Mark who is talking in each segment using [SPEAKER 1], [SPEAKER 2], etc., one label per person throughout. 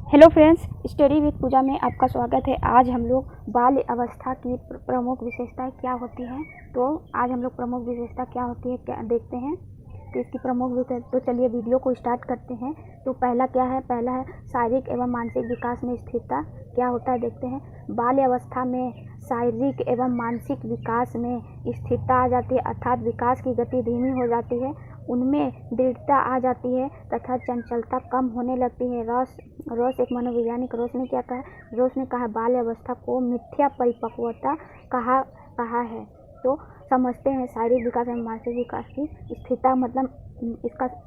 [SPEAKER 1] Hello friends, study with पूजा में आपका स्वागत है। आज हम लोग बाल्य अवस्था की प्रमुख विशेषताएं क्या होती हैं, तो आज हम लोग प्रमुख विशेषता क्या होती है क्या देखते हैं। तो इसकी प्रमुख विशेषता, तो चलिए वीडियो को स्टार्ट करते हैं। तो पहला क्या है, पहला है शारीरिक एवं मानसिक विकास में स्थिरता क्या होता है देखते हैं। बाल्य अवस्था में शारीरिक एवं मानसिक विकास में स्थिरता आ जाती है, अर्थात विकास की गति धीमी हो जाती है, उनमें दृढ़ता आ जाती है तथा चंचलता कम होने लगती है। रॉस एक मनोवैज्ञानिक रॉस ने क्या कहा, रॉस ने कहा बाल्य अवस्था को मिथ्या परिपक्वता कहा है। तो समझते हैं शारीरिक विकास एवं मानसिक विकास की स्थिरता मतलब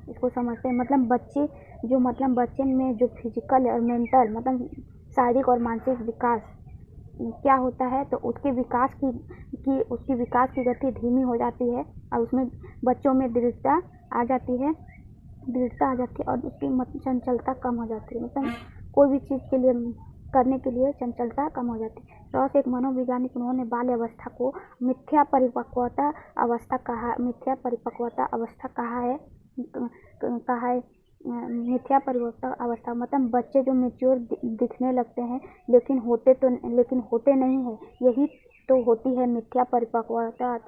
[SPEAKER 1] इसको समझते हैं। मतलब बच्चे में जो फिजिकल और मेंटल मतलब शारीरिक और मानसिक विकास क्या होता है, तो उसकी विकास की गति धीमी हो जाती है और उसमें बच्चों में दृढ़ता आ जाती है और उसकी चंचलता कम हो जाती है। मतलब कोई भी चीज़ के लिए करने के लिए चंचलता कम हो जाती है। रॉस एक मनोवैज्ञानिक, उन्होंने बाल्य अवस्था को मिथ्या परिपक्वता अवस्था कहा है। मिथ्या परिपक्वता अवस्था मतलब बच्चे जो मेच्योर दिखने लगते हैं लेकिन होते नहीं हैं, यही तो होती है मिथ्या परिपक्वता,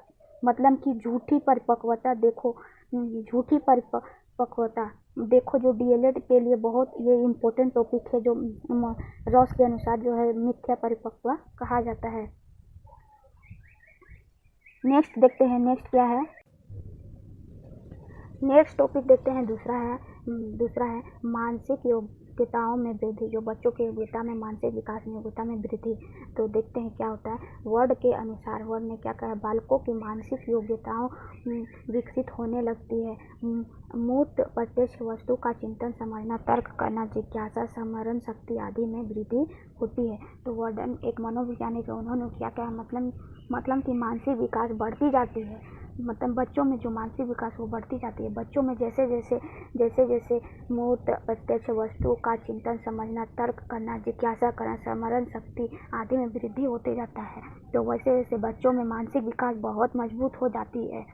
[SPEAKER 1] मतलब कि झूठी परिपक्वता। झूठी परिपक्वता देखो, जो डीएलएड के लिए बहुत ये इम्पोर्टेंट टॉपिक है, जो रॉस के अनुसार जो है मिथ्या परिपक्व कहा जाता है। नेक्स्ट देखते हैं, नेक्स्ट क्या है। नेक्स्ट टॉपिक देखते हैं, दूसरा है मानसिक योग्यताओं में वृद्धि, जो बच्चों की योग्यता में मानसिक विकास में योग्यता में वृद्धि। तो देखते हैं क्या होता है। वर्ड के अनुसार, वर्ड ने क्या कहा, बालकों की मानसिक योग्यताओं विकसित होने लगती है। मूर्त प्रत्यक्ष वस्तु का चिंतन, समझना, तर्क करना, जिज्ञासा, स्मरण शक्ति आदि में वृद्धि होती है। तो वर्डन एक मनोवैज्ञानिक है, उन्होंने क्या कहा, मतलब कि मानसिक विकास बढ़ती जाती है। मतलब बच्चों में जो मानसिक विकास वो बढ़ती जाती है। बच्चों में जैसे जैसे मूर्त प्रत्यक्ष वस्तु का चिंतन, समझना, तर्क करना, जिज्ञासा करना, स्मरण शक्ति आदि में वृद्धि होते जाता है, तो वैसे वैसे बच्चों में मानसिक विकास बहुत मजबूत हो जाती है।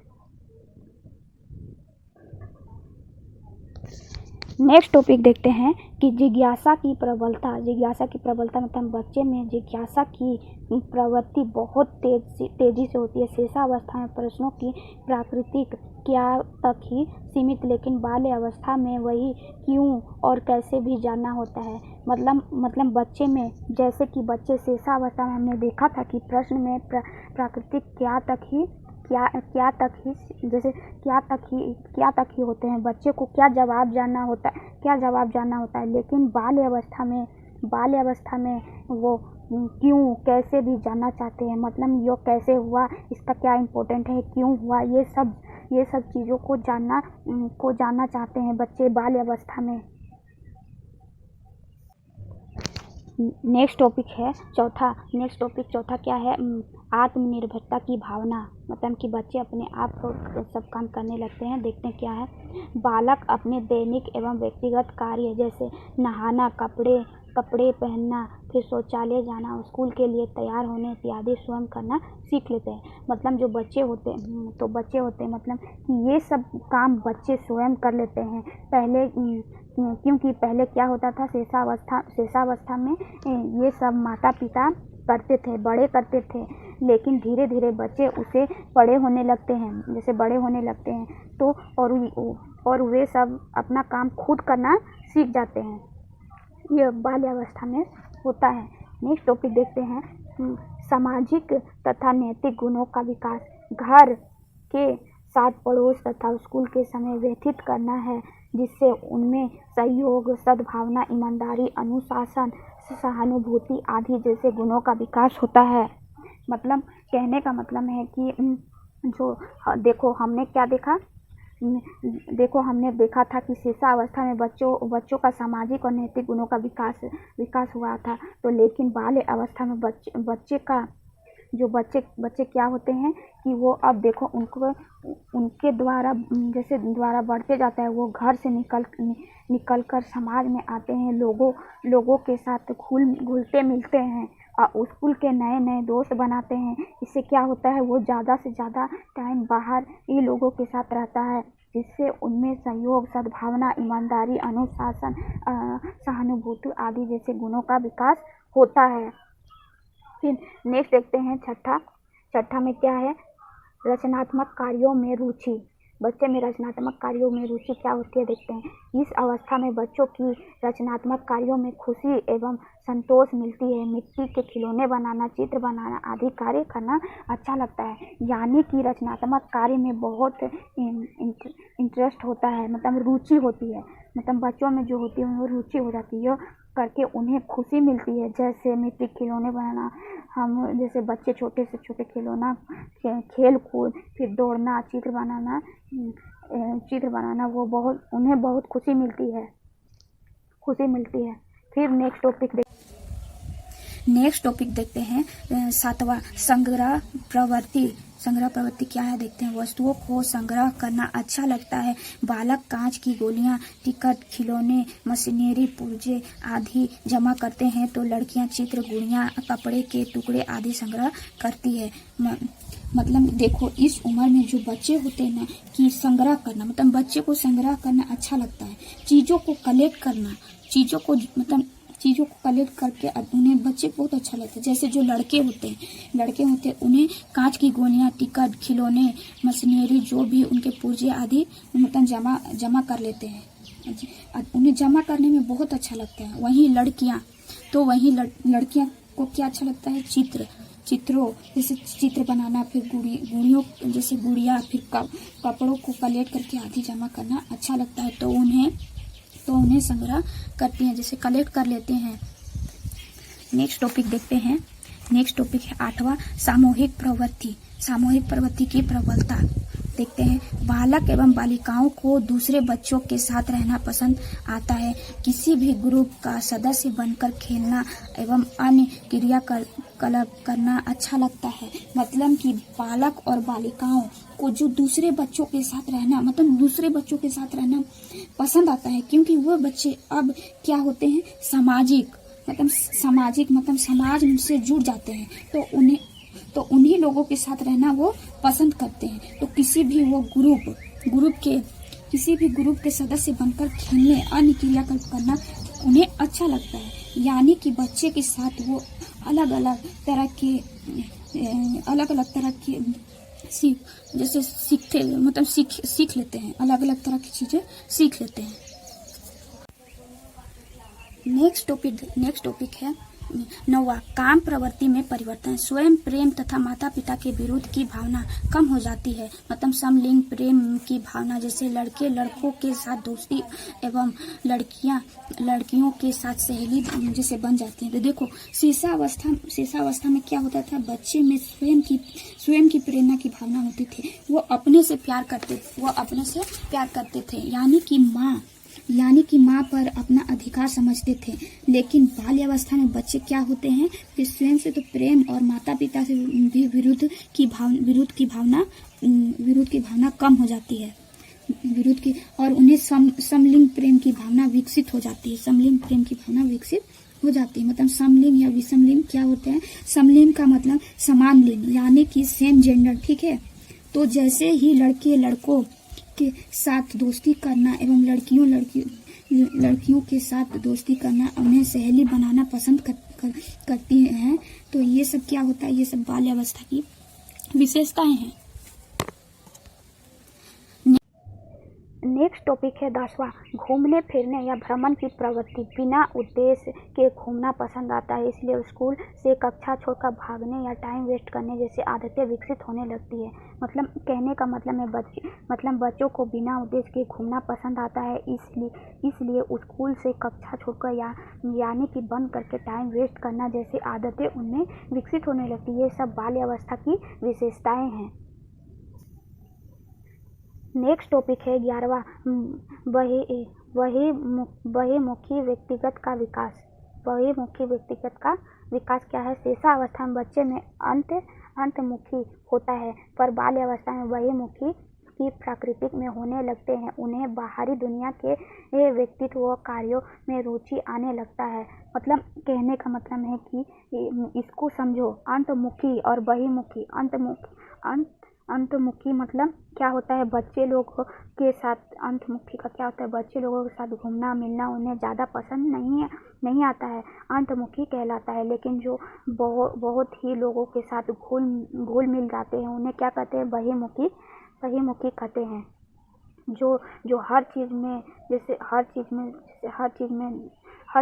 [SPEAKER 1] नेक्स्ट टॉपिक देखते हैं कि जिज्ञासा की प्रबलता मतलब बच्चे में जिज्ञासा की प्रवृत्ति बहुत तेजी से होती है। शेषावस्था में प्रश्नों की प्राकृतिक क्या तक ही सीमित, लेकिन बाल्य अवस्था में वही क्यों और कैसे भी जानना होता है। मतलब बच्चे में, जैसे कि बच्चे शेषावस्था में हमने देखा था कि प्रश्न में प्राकृतिक क्या तक ही होते हैं, बच्चे को क्या जवाब जानना होता है, लेकिन बाल्य अवस्था में वो क्यों कैसे भी जानना चाहते हैं। मतलब यो कैसे हुआ, इसका क्या इम्पोर्टेंट है, क्यों हुआ, ये सब चीज़ों को जानना चाहते हैं बच्चे बाल्य अवस्था में। नेक्स्ट टॉपिक चौथा क्या है, आत्मनिर्भरता की भावना, मतलब कि बच्चे अपने आप को सब काम करने लगते हैं। देखते हैं क्या है। बालक अपने दैनिक एवं व्यक्तिगत कार्य जैसे नहाना, कपड़े पहनना, फिर शौचालय जाना, स्कूल के लिए तैयार होने इत्यादि स्वयं करना सीख लेते हैं। मतलब जो बच्चे होते हैं मतलब कि ये सब काम बच्चे स्वयं कर लेते हैं। क्योंकि पहले क्या होता था, शेषावस्था में ये सब माता पिता करते थे, बड़े करते थे, लेकिन धीरे धीरे बच्चे उसे बड़े होने लगते हैं तो और वे सब अपना काम खुद करना सीख जाते हैं। यह बाल्य अवस्था में होता है। नेक्स्ट टॉपिक देखते हैं, सामाजिक तथा नैतिक गुणों का विकास। घर के साथ पड़ोस तथा स्कूल के समय व्यतीत करना है, जिससे उनमें सहयोग, सद्भावना, ईमानदारी, अनुशासन, सहानुभूति आदि जैसे गुणों का विकास होता है। मतलब कहने का मतलब है कि जो देखो हमने देखा था कि शेषावस्था में बच्चों का सामाजिक और नैतिक गुणों का विकास हुआ था। तो लेकिन बाल्य अवस्था में बच्चे क्या होते हैं कि वो अब देखो उनके द्वारा बढ़ते जाता है, वो घर से निकल कर समाज में आते हैं, लोगों के साथ घुलते मिलते हैं और स्कूल के नए दोस्त बनाते हैं। इससे क्या होता है, वो ज़्यादा से ज़्यादा टाइम बाहर ही लोगों के साथ रहता है। जिससे उनमें सहयोग, सद्भावना, ईमानदारी, अनुशासन, सहानुभूति आदि जैसे गुणों का विकास होता है। फिर नेक्स्ट देखते हैं छठा में क्या है, रचनात्मक कार्यों में रुचि। बच्चे में रचनात्मक कार्यों में रुचि क्या होती है देखते हैं। इस अवस्था में बच्चों की रचनात्मक कार्यों में खुशी एवं संतोष मिलती है। मिट्टी के खिलौने बनाना, चित्र बनाना आदि कार्य करना अच्छा लगता है। यानी कि रचनात्मक कार्य में बहुत इंटरेस्ट होता है, मतलब रुचि होती है। मतलब बच्चों में जो होती है वो रुचि हो जाती है करके उन्हें खुशी मिलती है। जैसे मिट्टी खिलौने बनाना, हम जैसे बच्चे छोटे से छोटे खिलौना, खेल कूद, फिर दौड़ना, चित्र बनाना वो उन्हें बहुत खुशी मिलती है। फिर नेक्स्ट टॉपिक देखते हैं 7वां, संग्रह प्रवृत्ति क्या है देखते हैं। वस्तुओं को संग्रह करना अच्छा लगता है। बालक कांच की गोलियां, टिकट, खिलौने, मशीनरी पुर्जे आदि जमा करते हैं तो लड़कियां चित्र, गुड़ियां, कपड़े के टुकड़े आदि संग्रह करती है। मतलब देखो, इस उम्र में जो बच्चे होते हैं ना, कि संग्रह करना, मतलब बच्चे को संग्रह करना अच्छा लगता है। चीजों को कलेक्ट करना, चीजों को कलेक्ट करके उन्हें बच्चे को बहुत अच्छा लगता है। जैसे जो लड़के होते हैं उन्हें कांच की गोलियां, टिकट, खिलौने, मशीनरी जो भी उनके पुर्जे आदि मतलब जमा कर लेते हैं। उन्हें जमा करने में बहुत अच्छा लगता है। वहीं लड़कियां को क्या अच्छा लगता है, चित्रों जैसे चित्र बनाना, फिर गुड़ियों जैसे गुड़िया, फिर कपड़ों को कलेक्ट करके आदि जमा करना अच्छा लगता है। तो उन्हें संग्रह करती हैं, जैसे कलेक्ट कर लेते हैं। नेक्स्ट टॉपिक देखते हैं। नेक्स्ट टॉपिक है 8वां, सामूहिक प्रवृत्ति की प्रबलता देखते हैं। बालक एवं बालिकाओं को दूसरे बच्चों के साथ रहना पसंद आता है। किसी भी ग्रुप का सदस्य बनकर खेलना एवं अन्य क्रियाकलाप करना अच्छा लगता है। मतलब कि बालक और बालिकाओं को जो दूसरे बच्चों के साथ रहना पसंद आता है, क्योंकि वो बच्चे अब क्या होते हैं, सामाजिक मतलब समाज से जुड़ जाते हैं। तो उन्हीं लोगों के साथ रहना वो पसंद करते हैं। तो किसी भी ग्रुप के सदस्य बनकर खेलने, अन्य क्रियाकलाप करना उन्हें अच्छा लगता है। यानी कि बच्चे के साथ वो अलग अलग तरह के सीख लेते हैं, अलग अलग तरह की चीजें सीख लेते हैं। नेक्स्ट टॉपिक है 9वां, काम प्रवृत्ति में परिवर्तन। स्वयं प्रेम तथा माता पिता के विरुद्ध की भावना कम हो जाती है। मतलब समलिंग प्रेम की भावना, जैसे लड़के लड़कों के साथ दोस्ती एवं लड़कियों के साथ सहेली जैसे बन जाती है। तो देखो, शीशावस्था में क्या होता था, बच्चे में स्वयं की प्रेरणा की भावना होती थी। वो अपने से प्यार करते थे। यानी कि माँ पर अपना अधिकार समझते थे। लेकिन बाल्यावस्था में बच्चे क्या होते हैं कि स्वयं से तो प्रेम और माता पिता से भी विरुद्ध की भावना कम हो जाती है। और उन्हें समलिंग प्रेम की भावना विकसित हो जाती है। मतलब समलिंग या विषमलिंग क्या होते हैं। समलिंग का मतलब समान लिंग, यानी कि सेम जेंडर, ठीक है। तो जैसे ही लड़के लड़कों के साथ दोस्ती करना एवं लड़कियों के साथ दोस्ती करना, उन्हें सहेली बनाना पसंद करती हैं। तो ये सब क्या होता है, ये सब बाल्यावस्था की विशेषताएं हैं। नेक्स्ट टॉपिक है 10वां, घूमने फिरने या भ्रमण की प्रवृत्ति। बिना उद्देश्य के घूमना पसंद आता है, इसलिए स्कूल से कक्षा छोड़कर भागने या टाइम वेस्ट करने जैसी आदतें विकसित होने लगती है। मतलब कहने का मतलब है बच्चों को बिना उद्देश्य के घूमना पसंद आता है, इसलिए स्कूल से कक्षा छोड़कर यानी कि बंद करके टाइम वेस्ट करना जैसी आदतें उनमें विकसित होने लगती है। ये सब बाल्यावस्था की विशेषताएं हैं। नेक्स्ट टॉपिक है 11वां, बहिर्मुखी व्यक्तिगत का विकास क्या है। शेषावस्था में बच्चे में अंतर्मुखी होता है, पर बाल्यावस्था में बहिर्मुखी की प्रकृति में होने लगते हैं। उन्हें बाहरी दुनिया के व्यक्तित्व व कार्यों में रुचि आने लगता है। मतलब कहने का मतलब है कि इसको समझो, अंतर्मुखी और बहिर्मुखी। अंतर्मुखी मतलब क्या होता है? बच्चे लोगों के साथ, अंतर्मुखी का क्या होता है? बच्चे लोगों के साथ घूमना मिलना उन्हें ज़्यादा पसंद नहीं आता है, अंतर्मुखी कहलाता है। लेकिन जो बहुत ही लोगों के साथ घुल मिल जाते हैं उन्हें क्या कहते हैं? बहिर्मुखी कहते हैं। जो हर चीज़ में जैसे हर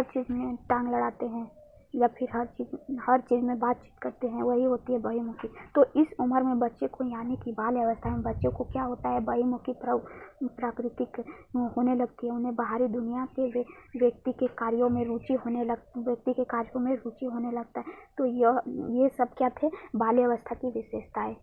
[SPEAKER 1] चीज़ में टांग लड़ाते हैं या फिर हर चीज़ में बातचीत करते हैं, वही होती है बहिर्मुखी। तो इस उम्र में बच्चे को यानी कि बाल्य अवस्था में बच्चों को क्या होता है? बहिर्मुखी प्राकृतिक होने लगती है। उन्हें बाहरी दुनिया के व्यक्ति के कार्यों में रुचि होने लगता है। तो ये सब क्या थे? बाल्य अवस्था की विशेषताएं।